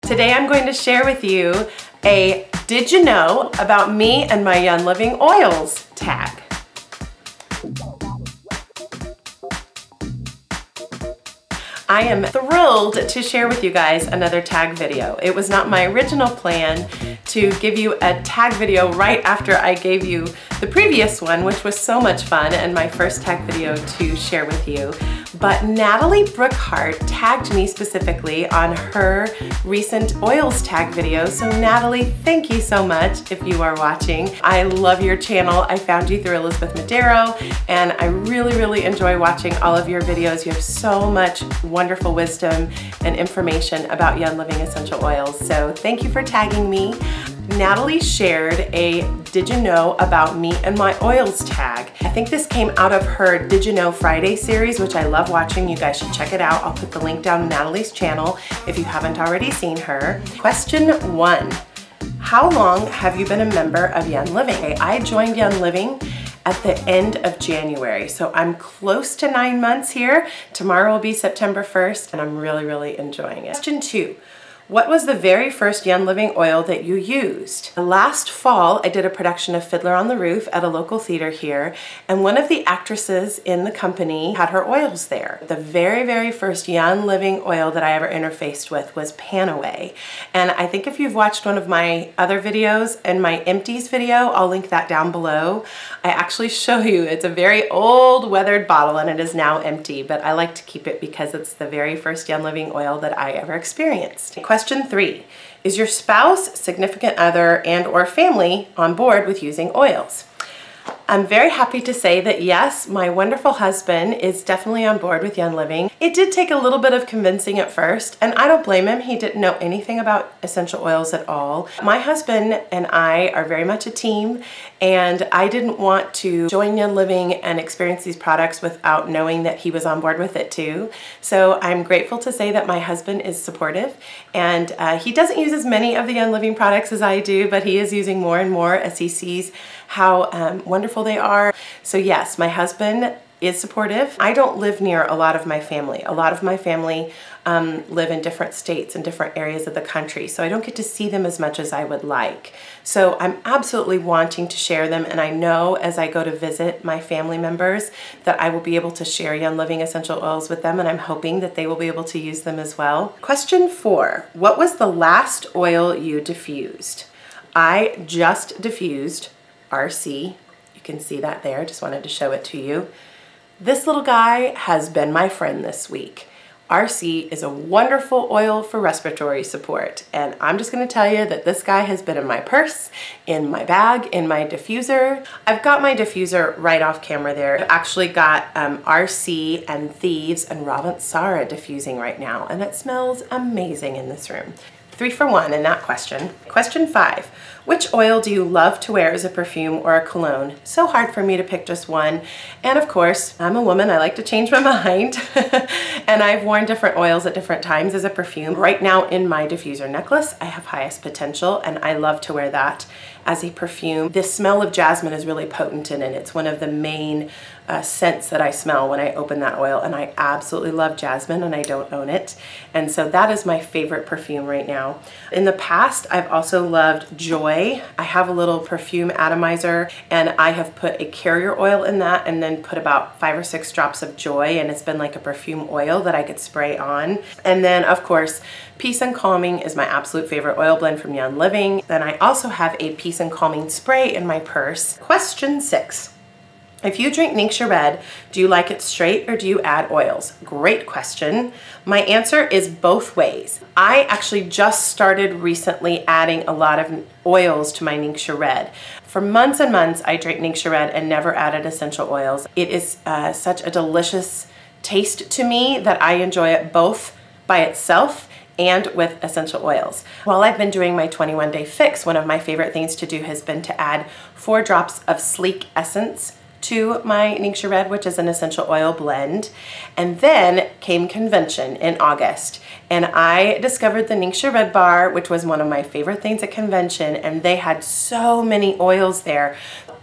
Today I'm going to share with you a did you know about me and my Young Living oils tag. I am thrilled to share with you guys another tag video. It was not my original plan to give you a tag video right after I gave you the previous one, which was so much fun and my first tag video to share with you. But Natalie Brookhart tagged me specifically on her recent oils tag video. So Natalie, thank you so much if you are watching. I love your channel. I found you through Elizabeth Madero and I really enjoy watching all of your videos. You have so much wonderful wisdom and information about Young Living essential oils. So thank you for tagging me. Natalie shared a Did You Know About Me and My Oils tag. I think this came out of her Did You Know Friday series, which I love watching. You guys should check it out. I'll put the link down to Natalie's channel if you haven't already seen her. Question 1. How long have you been a member of Young Living? I joined Young Living at the end of January, so I'm close to 9 months here. Tomorrow will be September 1st, and I'm really enjoying it. Question 2. What was the very first Young Living oil that you used? Last fall, I did a production of Fiddler on the Roof at a local theater here, and one of the actresses in the company had her oils there. The very first Young Living oil that I ever interfaced with was Panaway. And I think if you've watched one of my other videos and my empties video, I'll link that down below. I actually show you, it's a very old weathered bottle and it is now empty, but I like to keep it because it's the very first Young Living oil that I ever experienced. Question 3, is your spouse, significant other, and or family on board with using oils? I'm very happy to say that yes, my wonderful husband is definitely on board with Young Living. It did take a little bit of convincing at first, and I don't blame him. He didn't know anything about essential oils at all. My husband and I are very much a team, and I didn't want to join Young Living and experience these products without knowing that he was on board with it too. So I'm grateful to say that my husband is supportive, and he doesn't use as many of the Young Living products as I do, but he is using more and more as he sees how wonderful they are. So yes, my husband is supportive. I don't live near a lot of my family. A lot of my family live in different states and different areas of the country, so I don't get to see them as much as I would like. So I'm absolutely wanting to share them, and I know as I go to visit my family members that I will be able to share Young Living essential oils with them, and I'm hoping that they will be able to use them as well. Question 4, what was the last oil you diffused? I just diffused RC. You can see that there, just wanted to show it to you. This little guy has been my friend this week. RC is a wonderful oil for respiratory support, and I'm just going to tell you that this guy has been in my purse, in my bag, in my diffuser. I've got my diffuser right off camera there. I've actually got RC and Thieves and Ravintsara diffusing right now, and it smells amazing in this room. 3 for 1 in that question. Question 5, which oil do you love to wear as a perfume or a cologne? So hard for me to pick just one. And of course, I'm a woman, I like to change my mind. And I've worn different oils at different times as a perfume. Right now in my diffuser necklace, I have Highest Potential, and I love to wear that as a perfume. The smell of jasmine is really potent in it. It's one of the main scents that I smell when I open that oil, and I absolutely love jasmine, and I don't own it. And so that is my favorite perfume right now. In the past, I've also loved Joy. I have a little perfume atomizer, and I have put a carrier oil in that and then put about 5 or 6 drops of Joy, and it's been like a perfume oil that I could spray on. And then of course, Peace and Calming is my absolute favorite oil blend from Young Living. Then I also have a Peace and Calming spray in my purse. Question 6. If you drink Ningxia Red, do you like it straight or do you add oils? Great question. My answer is both ways. I actually just started recently adding a lot of oils to my Ningxia Red. For months and months, I drank Ningxia Red and never added essential oils. It is such a delicious taste to me that I enjoy it both by itself and with essential oils. While I've been doing my 21-day fix, one of my favorite things to do has been to add 4 drops of Sleek Essence to my Ningxia Red, which is an essential oil blend. And then came convention in August, and I discovered the Ningxia Red bar, which was one of my favorite things at convention, and they had so many oils there.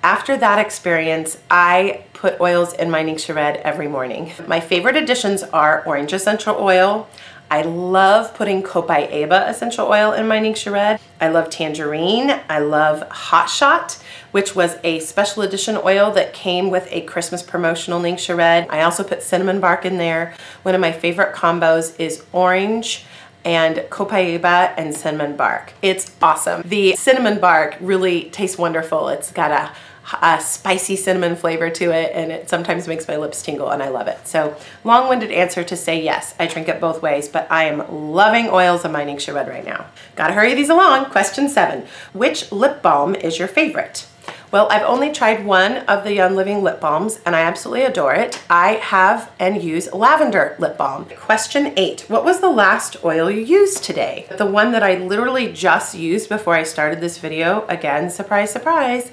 After that experience, I put oils in my Ningxia Red every morning. My favorite additions are orange essential oil. I love putting Copaiba essential oil in my Ningxia Red. I love tangerine. I love Hot Shot, which was a special edition oil that came with a Christmas promotional Ningxia Red. I also put cinnamon bark in there. One of my favorite combos is orange and Copaiba and cinnamon bark. It's awesome. The cinnamon bark really tastes wonderful. It's got a spicy cinnamon flavor to it, and it sometimes makes my lips tingle, and I love it. So long-winded answer to say yes, I drink it both ways, but I am loving oils in my Ningxia Red right now. Gotta hurry these along. Question 7, which lip balm is your favorite? Well, I've only tried one of the Young Living lip balms, and I absolutely adore it. I have and use lavender lip balm. Question 8, what was the last oil you used today? The one that I literally just used before I started this video, again, surprise, surprise,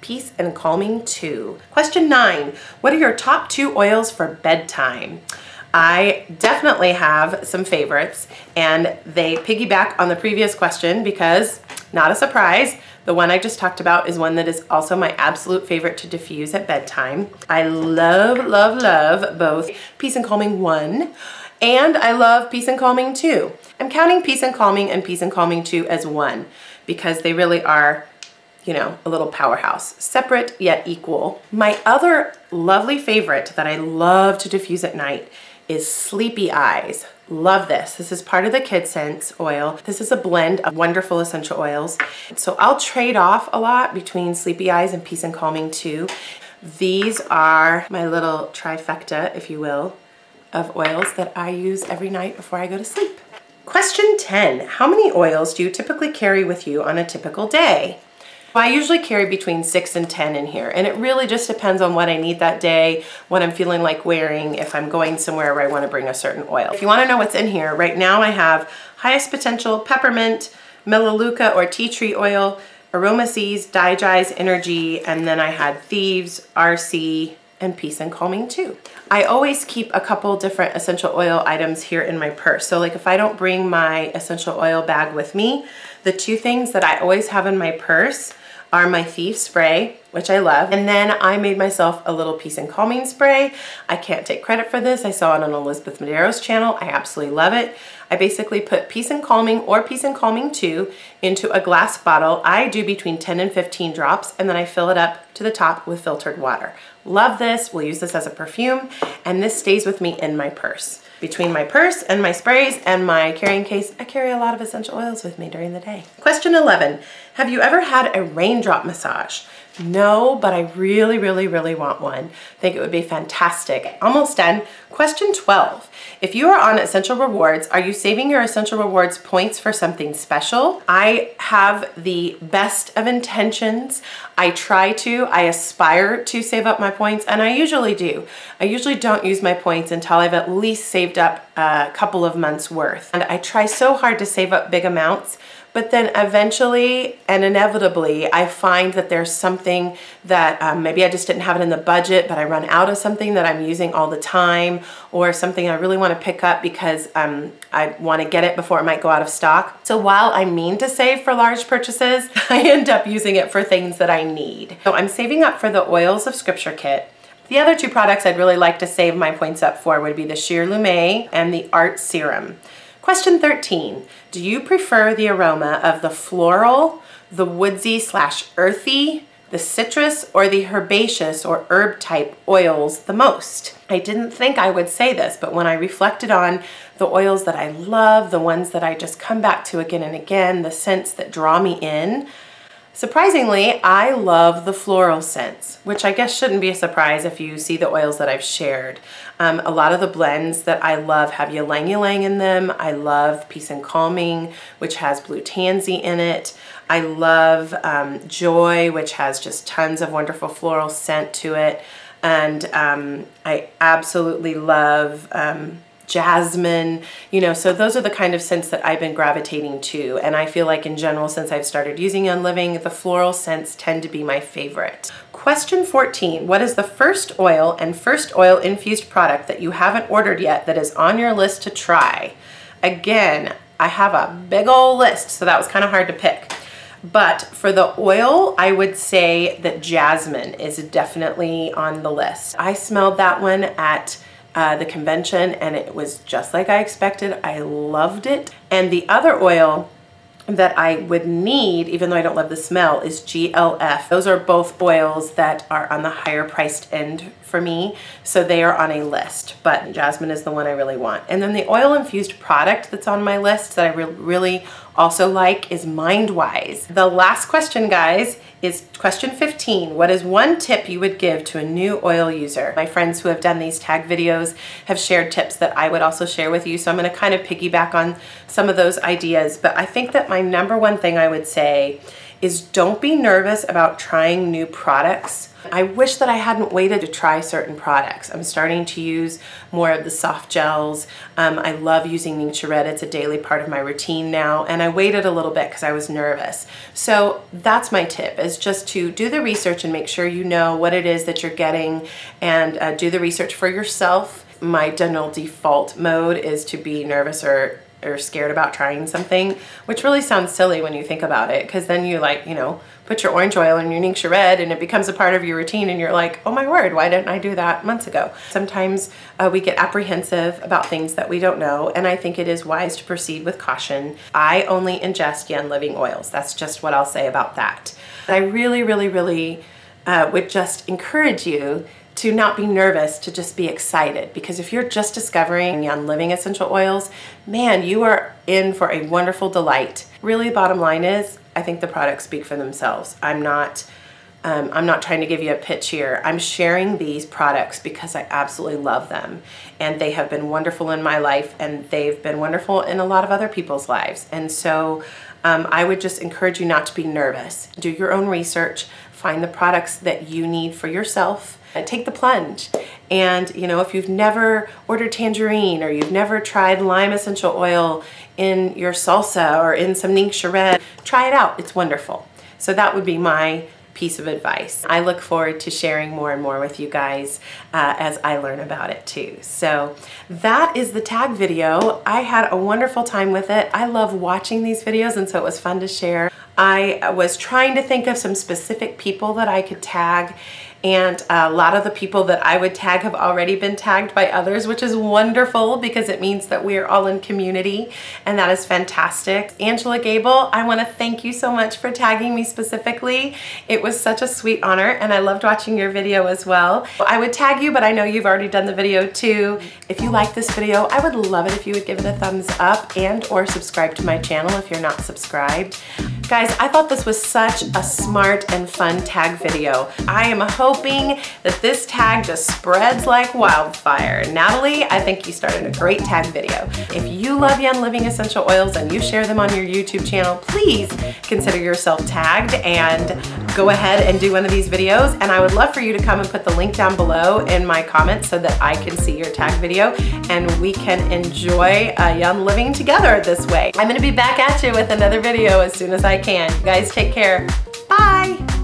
Peace and Calming 2. Question 9, what are your top 2 oils for bedtime? I definitely have some favorites, and they piggyback on the previous question because, not a surprise, the one I just talked about is one that is also my absolute favorite to diffuse at bedtime. I love, love, love both Peace and Calming 1 and I love Peace and Calming 2. I'm counting Peace and Calming 2 as one because they really are, you know, a little powerhouse, separate yet equal. My other lovely favorite that I love to diffuse at night is Sleepy Eyes. Love this. This is part of the Kid Sense oil. This is a blend of wonderful essential oils. So I'll trade off a lot between Sleepy Eyes and Peace and Calming 2. These are my little trifecta, if you will, of oils that I use every night before I go to sleep. Question 10, how many oils do you typically carry with you on a typical day? I usually carry between 6 and 10 in here, and it really just depends on what I need that day, what I'm feeling like wearing, if I'm going somewhere where I want to bring a certain oil. If you want to know what's in here, right now I have Highest Potential, Peppermint, Melaleuca or Tea Tree Oil, Aroma Seas, Digest, Energy, and then I had Thieves, RC, and Peace and Calming 2. I always keep a couple different essential oil items here in my purse. So like if I don't bring my essential oil bag with me, the 2 things that I always have in my purse are my Thief spray, which I love, and then I made myself a little Peace and Calming spray. I can't take credit for this. I saw it on Elizabeth Madero's channel. I absolutely love it. I basically put Peace and Calming or Peace and Calming 2 into a glass bottle. I do between 10 and 15 drops, and then I fill it up to the top with filtered water. Love this. We'll use this as a perfume, and this stays with me in my purse. Between my purse and my sprays and my carrying case, I carry a lot of essential oils with me during the day. Question 11, have you ever had a raindrop massage? No, but I really, really, really want one. I think it would be fantastic. Almost done. Question 12. If you are on Essential Rewards, are you saving your Essential Rewards points for something special? I have the best of intentions. I aspire to save up my points, and I usually do. I usually don't use my points until I've at least saved up a couple of months worth. And I try so hard to save up big amounts, but then eventually and inevitably I find that there's something that maybe I just didn't have it in the budget, but I run out of something that I'm using all the time, or something I really want to pick up because I want to get it before it might go out of stock. So while I mean to save for large purchases, I end up using it for things that I need. So I'm saving up for the Oils of Scripture kit. The other 2 products I'd really like to save my points up for would be the Sheer Lume and the Art Serum. Question 13, do you prefer the aroma of the floral, the woodsy/earthy, the citrus, or the herbaceous or herb type oils the most? I didn't think I would say this, but when I reflected on the oils that I love, the ones that I just come back to again and again, the scents that draw me in, surprisingly, I love the floral scents, which I guess shouldn't be a surprise if you see the oils that I've shared. A lot of the blends that I love have ylang ylang in them. I love Peace and Calming, which has blue tansy in it. I love Joy, which has just tons of wonderful floral scent to it. And I absolutely love jasmine, you know, so those are the kind of scents that I've been gravitating to. And I feel like in general, since I've started using Young Living, the floral scents tend to be my favorite. Question 14, what is the first oil and first oil infused product that you haven't ordered yet that is on your list to try? Again, I have a big old list, so that was kind of hard to pick. But for the oil, I would say that jasmine is definitely on the list. I smelled that one at the convention, and it was just like I expected. I loved it. And the other oil that I would need, even though I don't love the smell, is GLF. Those are both oils that are on the higher priced end for me, so they are on a list, but jasmine is the one I really want. And then the oil infused product that's on my list that I really also like is Mindwise. The last question, guys, is question 15. What is one tip you would give to a new oil user? My friends who have done these tag videos have shared tips that I would also share with you, so I'm gonna kind of piggyback on some of those ideas. But I think that my number one thing I would say is don't be nervous about trying new products. I wish that I hadn't waited to try certain products. I'm starting to use more of the soft gels. I love using Ningxia Red. It's a daily part of my routine now, and I waited a little bit because I was nervous. So that's my tip, is just to do the research and make sure you know what it is that you're getting, and do the research for yourself. My general default mode is to be nervous or scared about trying something, which really sounds silly when you think about it, because then you put your orange oil in your Ningxia Red and it becomes a part of your routine and you're like, oh my word, why didn't I do that months ago? Sometimes we get apprehensive about things that we don't know, and I think it is wise to proceed with caution. I only ingest Young Living oils. That's just what I'll say about that. I really would just encourage you to not be nervous, to just be excited, because if you're just discovering Young Living essential oils, man, you are in for a wonderful delight. Really, bottom line is, I think the products speak for themselves. I'm not trying to give you a pitch here. I'm sharing these products because I absolutely love them, and they have been wonderful in my life, and they've been wonderful in a lot of other people's lives. And so I would just encourage you not to be nervous. Do your own research, find the products that you need for yourself, and take the plunge. And if you've never ordered tangerine, or you've never tried lime essential oil in your salsa or in some Ningxia Red, try it out. It's wonderful. So that would be my piece of advice. I look forward to sharing more and more with you guys as I learn about it too. So that is the tag video. I had a wonderful time with it. I love watching these videos, and so it was fun to share. I was trying to think of some specific people that I could tag, and a lot of the people that I would tag have already been tagged by others, which is wonderful because it means that we're all in community, and that is fantastic. Angela Gable, I want to thank you so much for tagging me specifically. It was such a sweet honor, and I loved watching your video as well. I would tag you, but I know you've already done the video too. If you like this video, I would love it if you would give it a thumbs up and/or subscribe to my channel if you're not subscribed. Guys, I thought this was such a smart and fun tag video. I am hoping that this tag just spreads like wildfire. Natalie, I think you started a great tag video. If you love Young Living essential oils and you share them on your YouTube channel, please consider yourself tagged and go ahead and do one of these videos. And I would love for you to come and put the link down below in my comments so that I can see your tag video and we can enjoy Young Living together this way. I'm gonna be back at you with another video as soon as I can. You guys take care. Bye.